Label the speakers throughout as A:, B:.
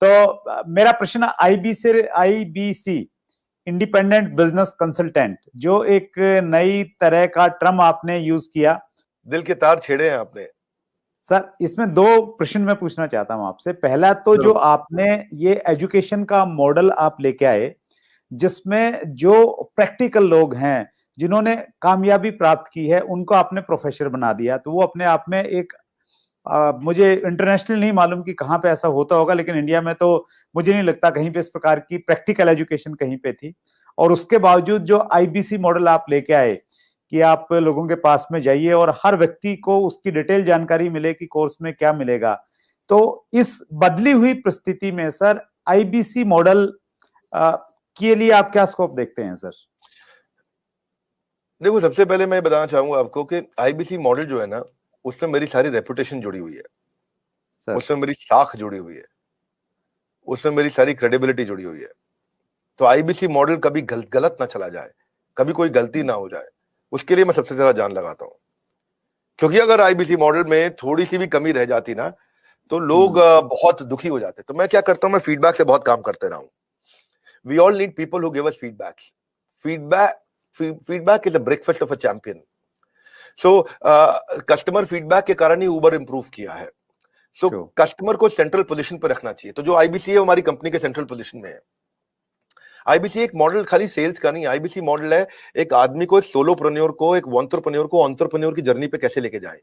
A: तो मेरा प्रश्न आईबीसी इंडिपेंडेंट बिजनेस कंसल्टेंट, जो एक नई तरह का टर्म आपने यूज किया,
B: दिल के तार छेड़े हैं आपने
A: सर। इसमें दो प्रश्न मैं पूछना चाहता हूं आपसे। पहला तो जो आपने ये एजुकेशन का मॉडल आप लेके आए, जिसमें जो प्रैक्टिकल लोग हैं जिन्होंने कामयाबी प्राप्त की है उनको आपने प्रोफेसर बना दिया, तो वो अपने आप में एक मुझे इंटरनेशनल नहीं मालूम कि कहाँ पे ऐसा होता होगा, लेकिन इंडिया में तो मुझे नहीं लगता कहीं पे इस प्रकार की प्रैक्टिकल एजुकेशन कहीं पे थी। और उसके बावजूद जो आईबीसी मॉडल आप लेके आए कि आप लोगों के पास में जाइए और हर व्यक्ति को उसकी डिटेल जानकारी मिले कि कोर्स में क्या मिलेगा, तो इस बदली हुई परिस्थिति में सर आईबीसी मॉडल के लिए आप क्या स्कोप देखते हैं सर?
B: देखो, सबसे पहले मैं बताना चाहूंगा आपको कि आईबीसी मॉडल जो है ना, उसमें मेरी सारी रेपुटेशन जुड़ी हुई है, उसमें मेरी साख जुड़ी हुई है, उसमें मेरी सारी क्रेडिबिलिटी जुड़ी हुई है। तो आईबीसी मॉडल कभी गलत ना चला जाए, कभी कोई गलती ना हो जाए, उसके लिए मैं सबसे ज्यादा जान लगाता हूं। क्योंकि अगर आईबीसी मॉडल में थोड़ी सी भी कमी रह जाती ना, तो लोग बहुत दुखी हो जाते। तो मैं क्या करता हूं, मैं फीडबैक से बहुत काम करते रहा हूं। We all need people who give us feedbacks. Feedback is a breakfast of a champion. So customer feedback के कारण ही उबर इंप्रूव किया है। सो कस्टमर को सेंट्रल पोजीशन पर रखना चाहिए। तो जो आईबीसी है हमारी कंपनी के सेंट्रल पोजीशन में है। आईबीसी एक मॉडल खाली सेल्स का नहीं, आईबीसी मॉडल है एक आदमी को, एक सोलोप्रेन्योर को, एक एंटरप्रेन्योर को एंटरप्रेन्योर की जर्नी पे कैसे लेके जाएं।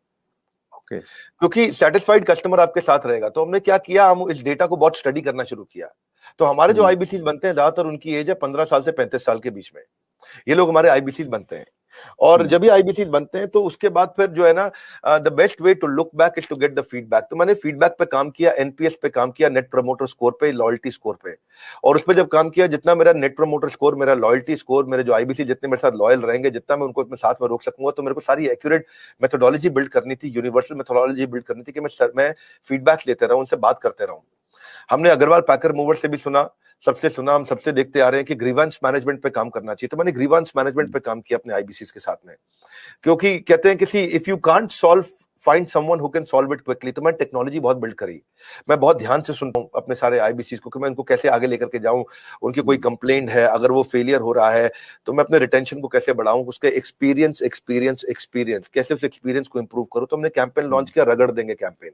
B: क्योंकि सेटिस्फाइड कस्टमर आपके साथ रहेगा। तो हमने क्या किया, हम इस डेटा को बहुत स्टडी करना शुरू किया। तो हमारे जो आईबीसी बनते हैं, ज्यादातर उनकी एज है 15 साल से 35 साल के बीच में, ये लोग हमारे आईबीसी बनते हैं। और जब भी आईबीसी बनते हैं तो उसके बाद फिर जो है ना, the best way to look back is to get the feedback. तो मैंने फीडबैक पे काम किया, एनपीएस पे काम किया, नेट प्रमोटर स्कोर पे, लॉयल्टी स्कोर पे। और उस पर जब काम किया, जितना मेरा नेट प्रमोटर स्कोर, मेरा लॉयल्टी स्कोर, मेरे जो आईबीसी जितने मेरे साथ लॉयल रहेंगे, जितना मैं उनको अपने साथ में रोक सकूंगा, तो मेरे को सारी एक्यूरेट मेथोडोलॉजी बिल्ड करनी थी, यूनिवर्सल मेथोडोलॉजी बिल्ड करनी थी कि मैं फीडबैक लेते रहूं, उनसे बात करते रहूं। हमने अग्रवाल पैकर मूवर से भी सुना, सबसे सुना, हम सबसे देखते आ रहे हैं कि ग्रीवेंस मैनेजमेंट पे काम करना चाहिए। तो मैंने ग्रीवेंस मैनेजमेंट पे काम किया अपने आईबीसी के साथ में। क्योंकि कहते हैं किसी if you can't solve, find someone who can solve it quickly. तो मैं टेक्नोलॉजी बहुत बिल्ड करी। मैं बहुत ध्यान से सुनता हूं अपने सारे आईबीसी को कि मैं उनको कैसे आगे लेकर के जाऊं। उनकी कोई कंप्लेंट है, अगर वो फेलियर हो रहा है, तो मैं अपने रिटेंशन को कैसे बढ़ाऊं, उसके एक्सपीरियंस कैसे उस एक्सपीरियंस को इंप्रूव करूं। तो हमने कैंपेन लॉन्च किया, रगड़ देंगे कैंपेन।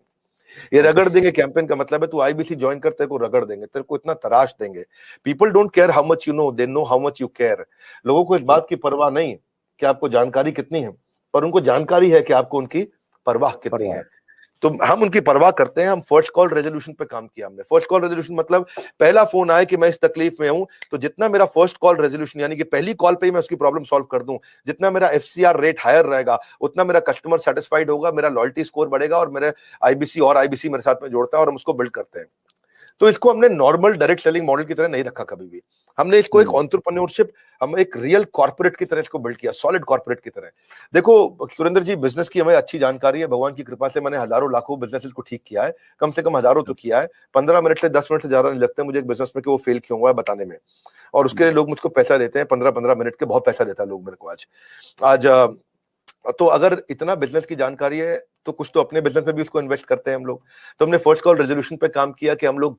B: ये रगड़ देंगे कैंपेन का मतलब है तू आईबीसी ज्वाइन कर, तेरे को रगड़ देंगे, तेरे को इतना तराश देंगे। People don't care how much you know, they know how much you care. लोगों को इस बात की परवाह नहीं कि आपको जानकारी कितनी है, पर उनको जानकारी है कि आपको उनकी परवाह कितनी है। तो हम उनकी परवाह करते हैं। हम फर्स्ट कॉल रेजोल्यूशन पे काम किया हमने। फर्स्ट कॉल रेजोल्यूशन मतलब पहला फोन आए कि मैं इस तकलीफ में हूं, तो जितना मेरा फर्स्ट कॉल रेजोल्यूशन यानी कि पहली कॉल पे ही मैं उसकी प्रॉब्लम सॉल्व कर दूं, जितना मेरा एफसीआर रेट हायर रहेगा, उतना मेरा कस्टमर सेटिस्फाइड होगा, मेरा लॉयल्टी स्कोर बढ़ेगा और मेरे आईबीसी मेरे साथ में जोड़ता है और हम उसको बिल्ड करते हैं। तो इसको हमने नॉर्मल डायरेक्ट सेलिंग मॉडल की तरह नहीं रखा कभी भी। हमने इसको एक एंटरप्रेन्योरशिप, हम एक रियल कॉर्पोरेट की तरह इसको बिल्ड किया, सॉलिड कॉर्पोरेट की तरह। देखो सुरेंद्र जी, बिजनेस की हमें अच्छी जानकारी है, भगवान की कृपा से मैंने हजारों लाखों बिजनेसेस को ठीक किया है, कम से कम हजारों तो किया है। 15 मिनट से 10 मिनट से ज्यादा नहीं लगते मुझे एक बिजनेस में कि वो फेल क्यों हुआ है बताने में। और उसके लिए लोग मुझको पैसा देते हैं, 15-15 मिनट के बहुत पैसा देता है लोग मेरे को आज। तो अगर इतना बिजनेस की जानकारी है तो कुछ तो अपने बिजनेस में भी उसको इन्वेस्ट करते हैं हम लोग। तो हमने फर्स्ट कॉल रेजोल्यूशन पे काम किया कि हम लोग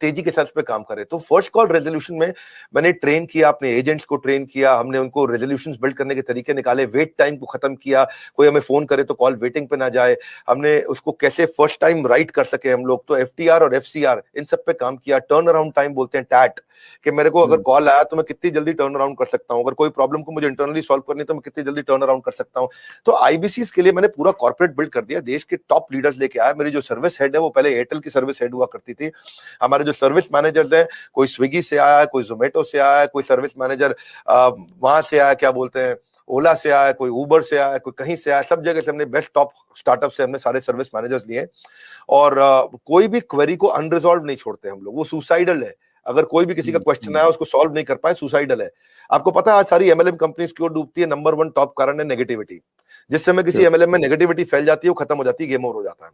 B: तेजी के साथ पे काम करें। तो फर्स्ट कॉल रेजोल्यूशन में मैंने ट्रेन किया, अपने एजेंट्स को ट्रेन किया, हमने उनको रेजोल्यूशंस बिल्ड करने के तरीके निकाले, वेट टाइम को खत्म किया, कोई हमें फोन करे तो कॉल वेटिंग पे ना जाए, हमने उसको कैसे फर्स्ट टाइम राइट कर सके हम लोग। तो एफटीआर और एफसीआर इन सब पे काम किया। टर्न अराउंड टाइम बोलते हैं टैट, कि मेरे को अगर कॉल आया तो मैं कितनी जल्दी टर्न अराउंड कर सकता हूं, अगर कोई प्रॉब्लम को मुझे इंटरनली सॉल्व करनी तो मैं कितनी जल्दी टर्न अराउंड कर सकता हूं। तो आईबीसी के लिए मैंने पूरा कॉर्पोरेट बिल्ड कर दिया, देश के टॉप लीडर्स लेके आया। मेरी जो सर्विस हेड है वो पहले एयरटेल की सर्विस हेड हुआ करती थी। हमारे जो सर्विस मैनेजर्स हैं, कोई स्विगी से आया है, कोई जोमेटो से आया है, कोई सर्विस मैनेजर वहां से आया, क्या बोलते हैं, ओला से आया, कोई उबर से आया, कोई कहीं से आया, सब जगह से हमने बेस्ट टॉप स्टार्टअप से हमने सारे सर्विस मैनेजर्स लिए। और कोई भी क्वेरी को अनरिजॉल्व नहीं छोड़ते हम लोग, वो सुसाइडल है। अगर कोई भी किसी का क्वेश्चन आया उसको सॉल्व नहीं कर पाए, सुसाइडल है। आपको पता है आज सारी एमएलएम कंपनीज क्यों डूबती है? नंबर 1 टॉप कारण है नेगेटिविटी। जिस समय किसी एमएलएम में नेगेटिविटी फैल जाती है वो खत्म हो जाती है, गेम ओवर हो जाता है।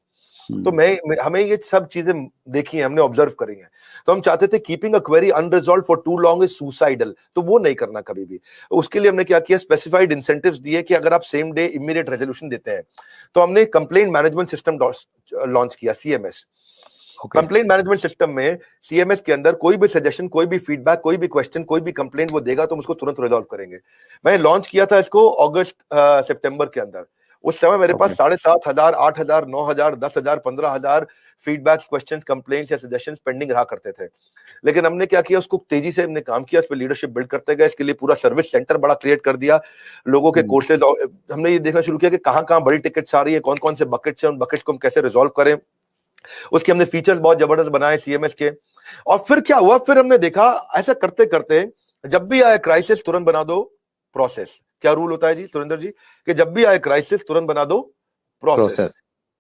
B: तो हमें ये सब चीजें देखी है, हमने ऑब्जर्व करी हैं। तो हम चाहते थे keeping a query unresolved for too long is suicidal, तो वो नहीं करना कभी भी। उसके लिए हमने क्या किया, स्पेसिफाइड इंसेंटिव्स दिए कि अगर आप सेम डे इमीडिएट रेजोल्यूशन देते हैं तो हमने कंप्लेंट मैनेजमेंट सिस्टम लॉन्च किया, सीएमएस। कंप्लेंट मैनेजमेंट सिस्टम में सीएमएस के अंदर कोई भी सजेशन, कोई भी फीडबैक, कोई भी क्वेश्चन, कोई भी कंप्लेंट वो देगा तो हम उसको तुरंत रिजॉल्व करेंगे। मैंने लॉन्च किया था इसको अगस्त सितंबर के अंदर। उस समय मेरे पास 7,500, 8,000, 9,000, 10,000, 15,000 फीडबैक्स, क्वेश्चंस, कंप्लेंट्स या सजेशंस पेंडिंग रहा करते थे। लेकिन हमने क्या किया, उसको तेजी से हमने काम किया, उस पर लीडरशिप बिल्ड करते गए। इसके लिए पूरा सर्विस सेंटर बड़ा क्रिएट कर दिया, लोगों के कोर्सेज, हमने ये देखना शुरू किया कि कहां कहां बड़ी टिकट्स आ रही है, कौन कौन से बकेट्स हैं, उन बकेट्स को हम कैसे रिजॉल्व करें। उसके हमने फीचर्स बहुत जबरदस्त बनाए सीएमएस के। और फिर क्या हुआ, फिर हमने देखा ऐसा करते करते जब भी आए क्राइसिस तुरंत बना दो प्रोसेस। क्या रूल होता है जी सुरेंद्र जी, कि जब भी आए क्राइसिस तुरंत बना दो प्रोसेस।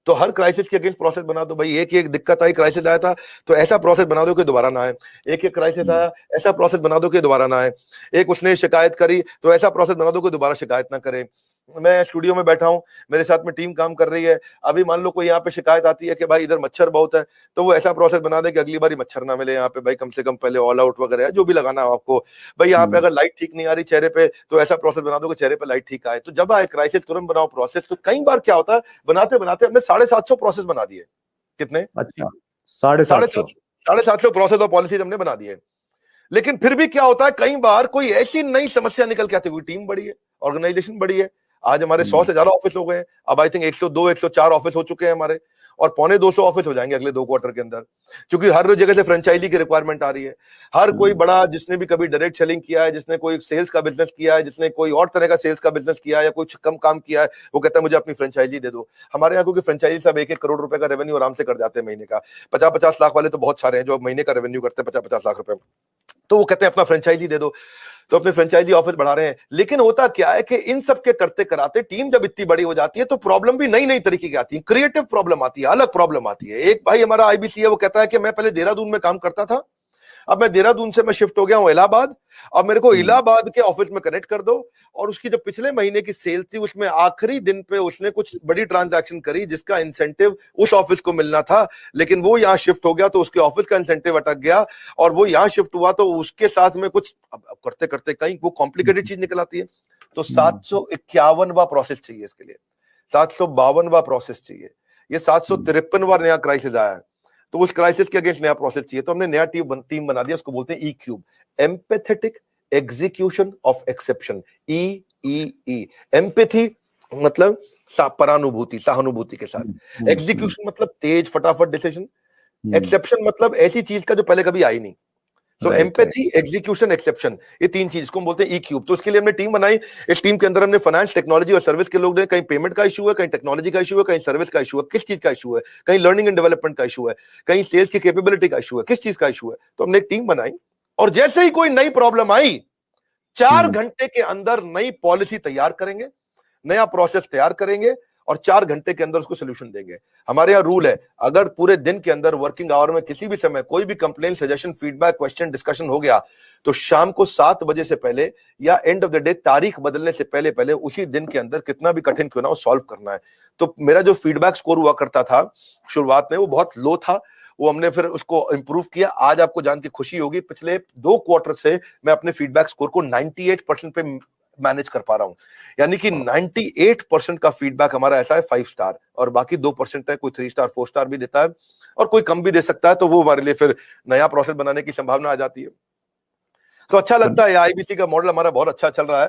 B: तो हर क्राइसिस के अगेंस्ट प्रोसेस बना दो भाई। एक दिक्कत आई, क्राइसिस आया था तो ऐसा प्रोसेस बना दो कि दोबारा ना आए। एक क्राइसिस आया, ऐसा प्रोसेस बना दो कि दोबारा ना आए। एक उसने शिकायत करी तो ऐसा प्रोसेस बना दो कि दोबारा शिकायत ना करे। मैं स्टूडियो में बैठा हूं, मेरे साथ में टीम काम कर रही है, अभी मान लो कोई यहाँ पे शिकायत आती है कि भाई इधर मच्छर बहुत है, तो वो ऐसा प्रोसेस बना दे कि अगली बार मच्छर ना मिले यहाँ पे भाई, कम से कम पहले ऑल आउट वगैरह जो भी लगाना हो आपको भाई। यहाँ पे अगर लाइट ठीक नहीं आ रही चेहरे पे तो ऐसा प्रोसेस बना दो कि चेहरे पे लाइट ठीक आए। तो जब आए क्राइसिस तुरंत बनाओ प्रोसेस। तो कई बार क्या होता है, बनाते बनाते हमने 750 प्रोसेस बना दिए। कितने?
A: अच्छा, 750
B: प्रोसेस और पॉलिसीज हमने बना दिए। लेकिन फिर भी क्या होता है, कई बार कोई ऐसी नई समस्या निकल के आती है, टीम बड़ी है, ऑर्गेनाइजेशन बड़ी है। आज हमारे 100 से ज्यादा ऑफिस हो गए हैं, अब आई थिंक 102, 104 ऑफिस हो चुके हैं हमारे, और 125 ऑफिस हो जाएंगे अगले 2 क्वार्टर के अंदर, क्योंकि हर जगह से फ्रेंचाइजी की रिक्वायरमेंट आ रही है। हर कोई बड़ा, जिसने भी कभी डायरेक्ट सेलिंग किया है, जिसने कोई सेल्स का बिजनेस किया है, जिसने कोई और तरह का सेल्स का बिजनेस किया है या कुछ कम काम किया है, वो कहता है मुझे अपनी फ्रेंचाइजी दे दो। हमारे यहाँ क्योंकि फ्रेंचाइजी सब 1-1 करोड़ रुपए का रेवेन्यू आराम से कर जाते हैं महीने का। 50-50 लाख वाले तो बहुत सारे हैं जो महीने का रेवेन्यू करते हैं 50-50 लाख रुपए, तो वो कहते हैं अपना फ्रेंचाइजी दे दो। तो अपने फ्रेंचाइजी ऑफिस बढ़ा रहे हैं। लेकिन होता क्या है कि इन सब के करते कराते टीम जब इतनी बड़ी हो जाती है तो प्रॉब्लम भी नई नई तरीके की आती है, क्रिएटिव प्रॉब्लम आती है, अलग प्रॉब्लम आती है। एक भाई हमारा आईबीसी है, वो कहता है कि मैं पहले देहरादून में काम करता था, अब मैं देहरादून से मैं शिफ्ट हो गया हूं इलाहाबाद, अब मेरे को इलाहाबाद के ऑफिस में कनेक्ट कर दो। और उसकी जो पिछले महीने की सेल थी उसमें आखिरी दिन पे उसने कुछ बड़ी ट्रांजैक्शन करी जिसका इंसेंटिव उस ऑफिस को मिलना था, लेकिन वो यहां शिफ्ट हो गया तो उसके ऑफिस का इंसेंटिव अटक गया, और वो यहां शिफ्ट हुआ तो उसके साथ में कुछ अब करते करते कहीं वो कॉम्प्लिकेटेड चीज निकल आती है। तो 751वां प्रोसेस चाहिए इसके लिए, 752वां प्रोसेस चाहिए, ये 753वां नया क्राइसिस आया है, तो उस क्राइसिस के अगेंस्ट नया प्रोसेस चाहिए। तो हमने नया टीम बना दिया, उसको बोलते हैं E cube, empathetic execution of exception. E empathy मतलब परानुभूति, सहानुभूति के साथ। एग्जीक्यूशन मतलब तेज फटाफट डिसीजन। एक्सेप्शन मतलब ऐसी चीज का जो पहले कभी आई नहीं। सो एम्पैथी, एग्जीक्यूशन, एक्सेप्शन, ये 3 चीज को हम बोलते हैं E-क्यूब। तो उसके लिए हमने टीम बनाई। इस टीम के अंदर हमने फाइनेंस, टेक्नोलॉजी और सर्विस के लोग हैं। कहीं पेमेंट का इशू है, कहीं टेक्नोलॉजी का इशू है, कहीं सर्विस का इशू है, किस चीज का इशू है, कहीं लर्निंग एंड डेवलपमेंट का इशू है, कहीं सेल्स की कैपेबिलिटी का इशू है, किस चीज का इशू है। तो हमने एक टीम बनाई, और जैसे ही कोई नई प्रॉब्लम आई 4 घंटे के अंदर नई पॉलिसी तैयार करेंगे, नया प्रोसेस तैयार करेंगे, और 4 घंटे के अंदर उसको सोल्यूशन देंगे। हमारे यहाँ रूल है, अगर पूरे दिन के अंदर वर्किंग आवर में किसी भी समय कोई भी complain, suggestion, feedback, question, discussion हो गया तो शाम को 7 बजे से पहले या एंड ऑफ द डे तारीख बदलने से पहले पहले उसी दिन के अंदर कितना भी कठिन क्यों ना हो सॉल्व करना है। तो मेरा जो फीडबैक स्कोर हुआ करता था शुरुआत में वो बहुत लो था, वो हमने फिर उसको इंप्रूव किया। आज आपको जान के खुशी होगी, पिछले 2 क्वार्टर से मैं अपने फीडबैक स्कोर को 98% पे मैनेज कर पा रहा हूं। यानी कि 98% का फीडबैक हमारा ऐसा है 5 स्टार, और बाकी 2% है, कोई 3 स्टार 4 स्टार भी देता है, और कोई कम भी दे सकता है। तो वो हमारे लिए फिर नया प्रोसेस बनाने की संभावना आ जाती है। तो अच्छा लगता है, आईबीसी का मॉडल हमारा बहुत अच्छा चल रहा है।